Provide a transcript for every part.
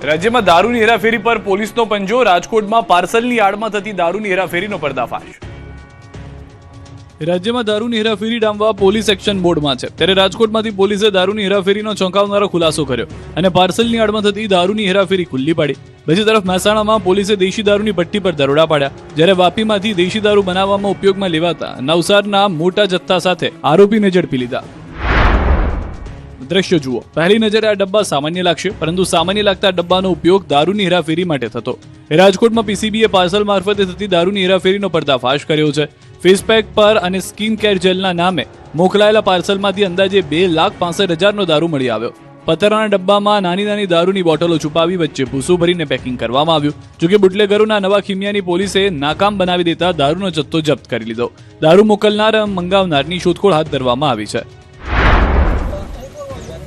રાજ્યમાં દારૂની હેરાફેરી પર પોલીસનો પંજો. રાજકોટમાં પાર્સલની આડમાં થતી દારૂની હેરાફેરીનો પર્દાફાશ. રાજ્યમાં દારૂની હેરાફેરી ડામવા પોલીસ એક્શન મોડમાં છે. ત્યારે રાજકોટમાંથી પોલીસે દારૂની હેરાફેરીનો ચોંકાવનારો ખુલાસો કર્યો અને પાર્સલની આડમાં થતી દારૂની હેરાફેરી ખુલ્લી પાડી. બીજી તરફ મહેસાણામાં પોલીસે દેશી દારૂની ભઠ્ઠી પર દરોડા પાડ્યા. જ્યારે વાપીમાંથી દેશી દારૂ બનાવવામાં ઉપયોગમાં લેવાતા નવસારના મોટા જથ્થા સાથે આરોપીને ઝડપી લીધા. દ્રશ્ય જુઓ. પહેલી નજરે આ ડબ્બા સામાન્ય લાગશે, પરંતુ સામાન્ય લાગતા ડબ્બાનો ઉપયોગ દારૂની હેરાફેરી માટે થતો. રાજકોટમાં પીસીબીએ પાર્સલ મારફતે થતી દારૂની હેરાફેરીનો પર્દાફાશ કર્યો છે. ફેસપેક પર અને સ્કિન કેર જેલના નામે મોકલાયેલા પાર્સલમાંથી અંદાજે 2,65,000નો દારૂ મળી આવ્યો. પતરાના ડબ્બામાં નાની નાની દારૂની બોટલો છુપાવી વચ્ચે ભૂસું ભરીને પેકિંગ કરવામાં આવ્યું. જોકે બુટલેગરોના નવા ખીમિયાની પોલીસે નાકામ બનાવી દેતા દારૂનો જથ્થો જપ્ત કરી લીધો. દારૂ મોકલનાર મંગાવનારની શોધખોળ હાથ ધરવામાં આવી છે.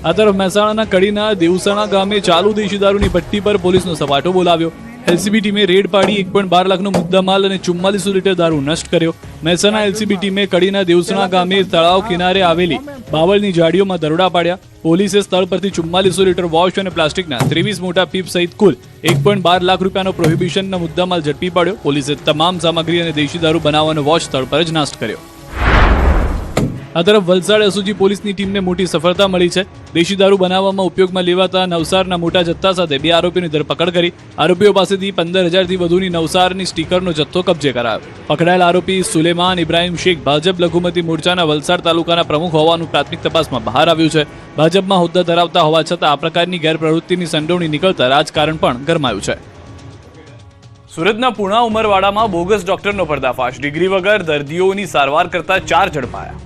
આ તરફ મહેસાણાના કડીના દેવસણા ગામે ચાલુ દેશી દારૂની ભઠ્ઠી પર પોલીસનો સપાટો બોલાવ્યો. એલસીબી ટીમે રેડ પાડી 1.12 લાખનો મુદ્દામાલ અને 4400 લીટર દારૂ નષ્ટ કર્યો. મહેસાણા એલસીબી ટીમે કડીના દેવસણા ગામે તળાવ કિનારે આવેલી બાવળની જાળીઓમાં દરોડા પાડ્યા. પોલીસે સ્થળ પરથી 4400 લીટર વોશ અને પ્લાસ્ટિકના 23 મોટા પીપ સહિત કુલ 1.12 લાખ રૂપિયાનો પ્રોહિબિશનનો મુદ્દામાલ ઝડપી પાડ્યો. પોલીસે તમામ સામગ્રી અને દેશી દારૂ બનાવવાનો વોશ સ્થળ પર જ નાશ કર્યો. આ તરફ વલસાડ એસઓજી પોલીસની ટીમને મોટી સફળતા મળી છે. દેશી દારૂ બનાવવામાં ઉપયોગમાં લેવાતા નવસારના મોટા જથ્થા સાથે 2 આરોપીની ધરપકડ કરી. આરોપીઓ પાસેથી 15,000થી વધુની નવસારની સ્ટીકરનો જથ્થો કબજે કરાયો. પકડાયેલ આરોપી સુલેમાન ઇબ્રાહિમ શેખ ભાજપ લઘુમતી મોરચાના વલસાડ તાલુકાના પ્રમુખ હોવાનું પ્રાથમિક તપાસમાં બહાર આવ્યું છે. ભાજપમાં હોદ્દા ધરાવતા હોવા છતાં આ પ્રકારની ગેરપ્રવૃત્તિની સંડોવણી નીકળતા રાજકારણ પણ ગરમાયું છે. સુરતના પુણા ઉમરવાડામાં બોગસ ડોક્ટરનો પર્દાફાશ. ડિગ્રી વગર દર્દીઓની સારવાર કરતા 4 ઝડપાયા.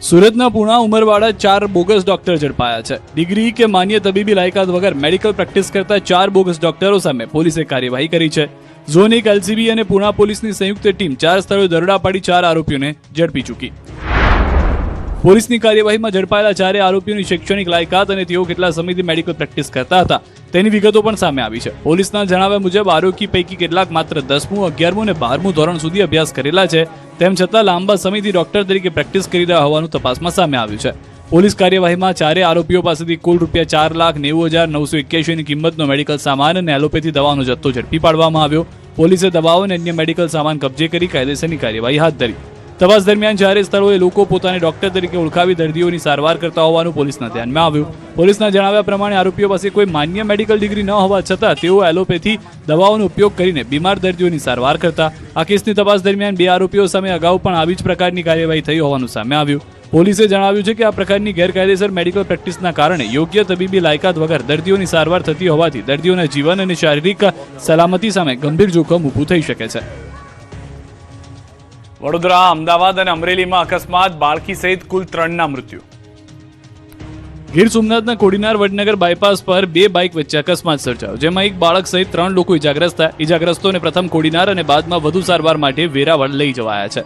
સુરતના પુણા ઉમરવાડા 4 બોગસ ડોક્ટર ઝડપાયા છે. ડિગ્રી કે માન્ય તબીબી લાયકાત વગર મેડિકલ પ્રેક્ટિસ કરતા 4 બોગસ ડોક્ટરો સામે પોલીસે કાર્યવાહી કરી છે. ઝોન 1 એલસીબી અને પુણા પોલીસની સંયુક્ત ટીમ 4 સ્થળોએ દરોડા પાડી 4 આરોપીઓને ઝડપી ચૂકી. પોલીસની કાર્યવાહીમાં ઝડપાયેલા 4 આરોપીઓની શૈક્ષણિક લાયકાત અને તેઓ કેટલા સમયથી મેડિકલ પ્રેક્ટિસ કરતા હતા તેની વિગતો પણ સામે આવી છે. પોલીસના જણાવ્યા મુજબ આરોપી પૈકી કેટલાક માત્ર 10મું, 11મું અને 12મું ધોરણ સુધી અભ્યાસ કરેલા છે. તેમ છતાં લાંબા સમયથી ડોક્ટર તરીકે પ્રેક્ટિસ કરી રહ્યા હોવાનું તપાસમાં સામે આવ્યું છે. પોલીસ કાર્યવાહીમાં 4 આરોપીઓ પાસેથી કુલ ₹4,90,981ની કિંમતનો મેડિકલ સામાન અને એલોપેથી દવાનો જથ્થો ઝડપી પાડવામાં આવ્યો. પોલીસે દવાઓ અને અન્ય મેડિકલ સામાન કબજે કરી કાયદેસરની કાર્યવાહી હાથ ધરી. તપાસ દરમિયાન 4 સ્થળોએ લોકો પોતાને ડોક્ટર તરીકે ઓળખાવી દર્દીઓની સારવાર કરતા હોવાનું પોલીસના ધ્યાનમાં આવ્યું. પોલીસના જણાવ્યા પ્રમાણે આરોપીઓ પાસે કોઈ માન્ય મેડિકલ ડિગ્રી ન હોવા છતાં તેઓ એલોપેથી દવાઓનો ઉપયોગ કરીને બીમાર દર્દીઓની સારવાર કરતા. આ કેસની તપાસ દરમિયાન 2 આરોપીઓ સામે અગાઉ પણ આવી જ પ્રકારની કાર્યવાહી થઈ હોવાનું સામે આવ્યું. પોલીસે જણાવ્યું છે કે આ પ્રકારની ગેરકાયદેસર મેડિકલ પ્રેક્ટિસના કારણે યોગ્ય તબીબી લાયકાત વગર દર્દીઓની સારવાર થતી હોવાથી દર્દીઓના જીવન અને શારીરિક સલામતી સામે ગંભીર જોખમ ઊભું થઈ શકે છે. વડોદરા, અમદાવાદ અને અમરેલીમાં અકસ્માત. બાળકી સહિત કુલ 3ના મૃત્યુ. ગીર સોમનાથના કોડીનાર વડનગર બાયપાસ પર 2 બાઇક વચ્ચે અકસ્માત સર્જાયો, જેમાં એક બાળક સહિત 3 લોકો ઇજાગ્રસ્ત થયા. ઇજાગ્રસ્તોને પ્રથમ કોડીનાર અને બાદમાં વધુ સારવાર માટે વેરાવળ લઈ જવાયા છે.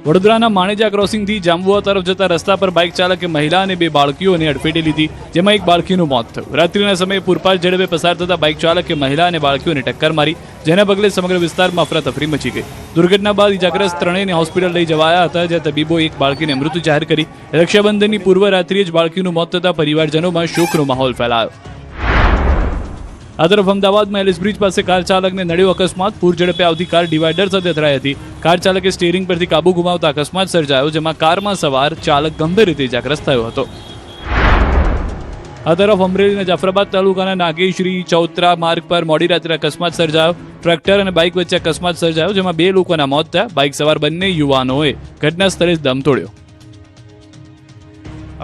વડોદરાના માણેજા ક્રોસિંગથી જાંબુઆ તરફ જતા રસ્તા પર બાઇક ચાલકે મહિલા અને 2 બાળકીઓને અડફેટે લીધી, જેમાં એક બાળકીનું મોત થયું. રાત્રિના સમયે પૂરપાટ ઝડપે પસાર થતા બાઇક ચાલકે મહિલા અને બાળકીઓને ટક્કર મારી, જેના પગલે સમગ્ર વિસ્તારમાં અફરાતફરી મચી ગઈ. દુર્ઘટના બાદ ઇજાગ્રસ્ત 3ને હોસ્પિટલ લઈ જવાયા હતા, જ્યાં તબીબોએ એક બાળકીને મૃત જાહેર કરી. રક્ષાબંધનની પૂર્વ રાત્રિએ જ બાળકીનું મોત થતા પરિવારજનોમાં શોકનો માહોલ ફેલાયો. આ તરફ અમદાવાદમાં એલિસ બ્રિજ પાસે કાર ચાલકને નડ્યો અકસ્માત. પૂર ઝડપે આવતી કાર ડિવાઈડર સાથે અથડાઈ હતી. કાર ચાલકે સ્ટીયરિંગ પરથી કાબુ ગુમાવતા અકસ્માત સર્જાયો, જેમાં કારમાં સવાર ચાલક ગંભીર રીતે ઇજાગ્રસ્ત થયો હતો. આ તરફ અમરેલીના જાફરાબાદ તાલુકાના નાગેશ્રી ચૌત્રા માર્ગ પર મોડી રાત્રે અકસ્માત સર્જાયો. ટ્રેક્ટર અને બાઇક વચ્ચે અકસ્માત સર્જાયો, જેમાં 2 લોકોના મોત થયા. બાઇક સવાર બંને યુવાનોએ ઘટના સ્થળે જ દમ તોડ્યો.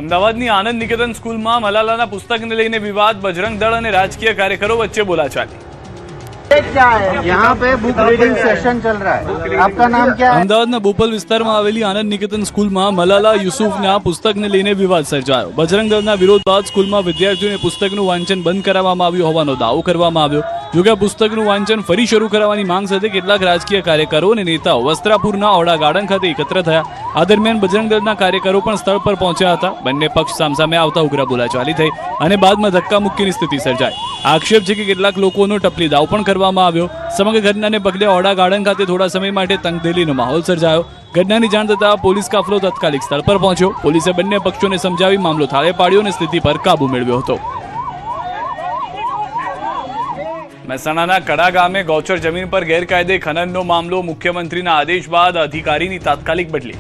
અમદાવાદની આનંદ નિકેતન સ્કૂલમાં મલાલાના પુસ્તકને લઈને વિવાદ. બજરંગ દળ અને રાજકીય કાર્યકરો વચ્ચે બોલાચાલી. यहाँ पे बुक रीडिंग सेशन चल रहा है. आपका नाम क्या है? અમદાવાદના બોપલ વિસ્તારમાં આવેલી આનંદ નિકેતન સ્કૂલમાં મલાલા યુસુફના પુસ્તકને લઈને વિવાદ સર્જાયો. બજરંગ દળના વિરોધ બાદ સ્કૂલમાં વિદ્યાર્થીઓને પુસ્તકનું વાંચન બંધ કરાવવામાં આવ્યું હોવાનો દાવો કરવામાં આવ્યો. જોકે આ પુસ્તકનું વાંચન ફરી શરૂ કરવાની માંગ સાથે કેટલાક રાજકીય કાર્યકરો અને નેતાઓ વસ્ત્રાપુરના ઓડા ગાર્ડન ખાતે એકત્ર થયા. આ દરમિયાન બજરંગ દળના કાર્યકરો પણ સ્થળ પર પહોંચ્યા હતા. બંને પક્ષ સામસામે આવતા ઉગ્ર બોલાચાલી થઈ અને બાદમાં ધક્કામુક્કીની સ્થિતિ સર્જાઈ. આક્ષેપ છે કે કેટલાક લોકોનો ટપલી દાવ પણ કરવામાં આવ્યો. સમગ્ર ઘટનાને પગલે ઓડા ગાર્ડન ખાતે થોડા સમય માટે તંગદિલીનો માહોલ સર્જાયો. ઘટનાની જાણ થતાં પોલીસ કાફલો તાત્કાલિક સ્થળ પર પહોંચ્યો. પોલીસે બંને પક્ષોને સમજાવી મામલો થાળે પાડ્યો અને સ્થિતિ પર કાબુ મેળવ્યો હતો. મહેસાણાના કડા ગામે ગૌચર જમીન પર ગેરકાયદે ખનનનો મામલો, મુખ્યમંત્રીના આદેશ બાદ અધિકારીની તાત્કાલિક બદલી.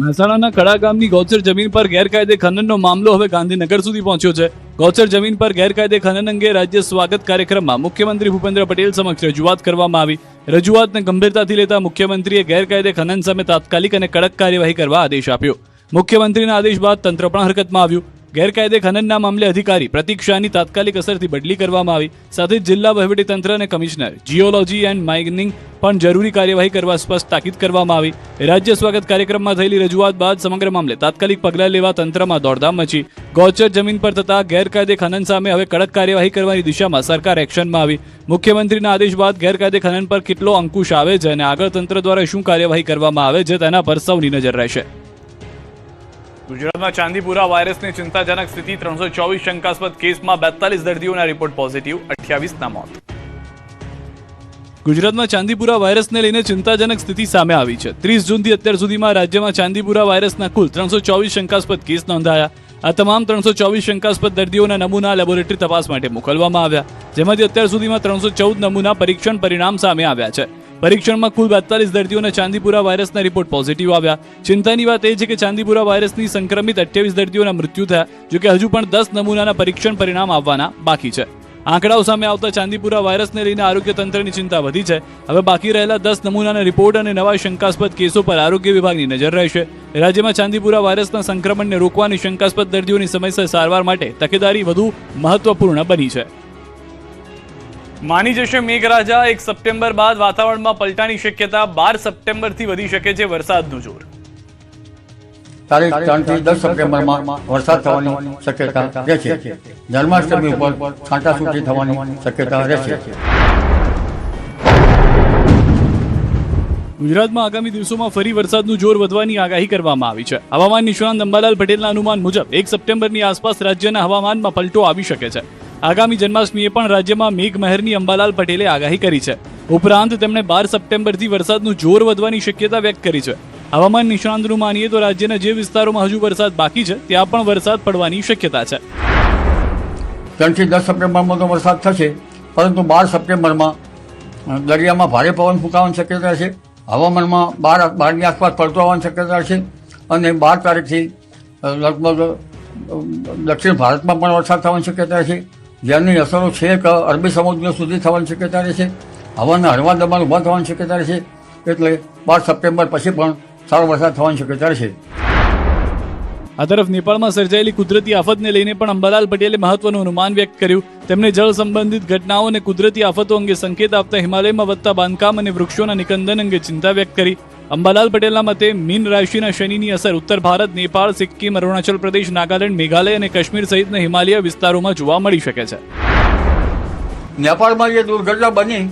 મહેસાણાના કડા ગામની ગૌચર જમીન પર ગેરકાયદે ખનનનો મામલો હવે ગાંધીનગર સુધી પહોંચ્યો છે. ગૌચર જમીન પર ગેરકાયદે ખનન અંગે રાજ્ય સ્વાગત કાર્યક્રમમાં મુખ્યમંત્રી ભૂપેન્દ્ર પટેલ સમક્ષ રજૂઆત કરવામાં આવી. રજૂઆતને ગંભીરતાથી લેતા મુખ્યમંત્રીએ ગેરકાયદે ખનન સામે તાત્કાલિક અને કડક કાર્યવાહી કરવા આદેશ આપ્યો. મુખ્યમંત્રીના આદેશ બાદ તંત્ર પણ હરકતમાં આવ્યું. ગેરકાયદે ખનનના મામલે અધિકારી પ્રતીક શાહની તાત્કાલિક અસરથી બદલી કરવામાં આવી. સાથે જ જિલ્લા વહીવટીતંત્ર અને કમિશનર જીઓલોજી એન્ડ માઇનિંગ પણ જરૂરી કાર્યવાહી કરવા સ્પષ્ટ તાકીદ કરવામાં આવી. રાજ્ય સ્વાગત કાર્યક્રમમાં થયેલી રજૂઆત બાદ સમગ્ર મામલે તાત્કાલિક પગલાં લેવા તંત્રમાં દોડધામ મચી. ગૌચર જમીન પર થતા ગેરકાયદે ખનન સામે હવે કડક કાર્યવાહી કરવાની દિશામાં સરકાર એક્શનમાં આવી. મુખ્યમંત્રીના આદેશ બાદ ગેરકાયદે ખનન પર કેટલો અંકુશ આવે છે અને આગળ તંત્ર દ્વારા શું કાર્યવાહી કરવામાં આવે છે તેના પર સૌની નજર રહેશે. ગુજરાતમાં ચાંદીપુરા વાયરસની ચિંતાજનક સ્થિતિ, 324 શંકાસ્પદ કેસમાં 42 દર્દીઓના રિપોર્ટ પોઝિટિવ, 28ના મોત. ગુજરાતમાં ચાંદીપુરા વાયરસને લઈને ચિંતાજનક સ્થિતિ સામે આવી છે. 30 જૂનથી અત્યાર સુધીમાં રાજ્યમાં ચાંદીપુરા વાયરસના કુલ 324 શંકાસ્પદ કેસ નોંધાયા. આ તમામ 324 શંકાસ્પદ દર્દીઓના નમૂના લેબોરેટરી તપાસ માટે મોકલવામાં આવ્યા, જેમાંથી અત્યાર સુધીમાં 314 નમૂના પરીક્ષણ પરિણામ સામે આવ્યા છે. પરીક્ષણમાં કુલ 42 દર્દીઓના ચાંદીપુરા વાયરસના રિપોર્ટ પોઝિટિવ આવ્યા. ચિંતાની વાત એ છે કે ચાંદીપુરા વાયરસની સંક્રમિત 28 દર્દીઓના મૃત્યુ થયા, જો કે હજુ પણ 10 નમૂનાના પરીક્ષણ પરિણામ આવવાના બાકી છે. આંકડાઓ સામે આવતા ચાંદીપુરા વાયરસને લઈને આરોગ્ય તંત્રની ચિંતા વધી છે. હવે બાકી રહેલા 10 નમૂનાના રિપોર્ટ અને નવા શંકાસ્પદ કેસો પર આરોગ્ય વિભાગની નજર રહેશે. રાજ્યમાં ચાંદીપુરા વાયરસના સંક્રમણને રોકવાની શંકાસ્પદ દર્દીઓની સમયસર સારવાર માટે તકેદારી વધુ મહત્વપૂર્ણ બની છે. માની જશે મેઘરાજા, 1 સપ્ટેમ્બર બાદ વાતાવરણમાં પલટાની શક્યતા, 12 સપ્ટેમ્બરથી વધી શકે છે વરસાદનું જોર. તારીખ 3 થી 10 સપ્ટેમ્બરમાં વરસાદ થવાની શક્યતા રહેશે. જન્માષ્ટમી ઉપર છાંટાછૂટી થવાની શક્યતા રહેશે. ગુજરાતમાં આગામી દિવસોમાં ફરી વરસાદનું જોર વધવાની આગાહી કરવામાં આવી છે. હવામાન નિષ્ણાંત અંબાલાલ પટેલના અનુમાન મુજબ 1 સપ્ટેમ્બરની આસપાસ રાજ્યના હવામાનમાં પલટો આવી શકે છે. આગામી જન્માષ્ટમીએ પણ રાજ્યમાં મેઘમહેરની અંબાલાલ પટેલે આગાહી કરી છે. ઉપરાંત તેમણે 12 સપ્ટેમ્બરથી વરસાદનું જોર વધવાની શક્યતા વ્યક્ત કરી છે. હવામાન નિષ્ણાંતનું માનીએ તો રાજ્યના જે વિસ્તારોમાં હજુ વરસાદ બાકી છે ત્યાં પણ વરસાદ પડવાની શક્યતા છે. 3 થી 10 સપ્ટેમ્બરમાં તો વરસાદ થશે, પરંતુ 12 સપ્ટેમ્બરમાં દરિયામાં ભારે પવન ફૂંકાવાની શક્યતા છે. હવામાનમાં 12ની આસપાસ પલટો આવવાની શક્યતા છે અને 12 તારીખથી લગભગ દક્ષિણ ભારતમાં પણ વરસાદ થવાની શક્યતા છે, જેની અસરો છેક અરબી સમુદ્ર સુધી થવાની શક્યતા રહેશે. હવાના હળવા દબાણ ઊભા થવાની શક્યતા રહેશે, એટલે 12 સપ્ટેમ્બર પછી પણ સારો વરસાદ થવાની શક્યતા રહેશે. આ તરફ નેપાળમાં સર્જાયેલી કુદરતી આફતને લઈને પણ અંબાલાલ પટેલે મહત્વનું અનુમાન વ્યક્ત કર્યું. તેમણે જળ સંબંધિત ઘટનાઓ અને કુદરતી આફતો અંગે સંકેત આપતા હિમાલયમાં વધતા બાંધકામ અને વૃક્ષોના નિકંદન અંગે ચિંતા વ્યક્ત કરી. અંબાલાલ પટેલના મતે મીન રાશિના શનિની અસર ઉત્તર ભારત, નેપાળ, સિક્કિમ, અરુણાચલ પ્રદેશ, નાગાલેન્ડ, મેઘાલય અને કાશ્મીર સહિતના હિમાલય વિસ્તારોમાં જોવા મળી શકે છે. નેપાળમાં જે દુર્ઘટના બની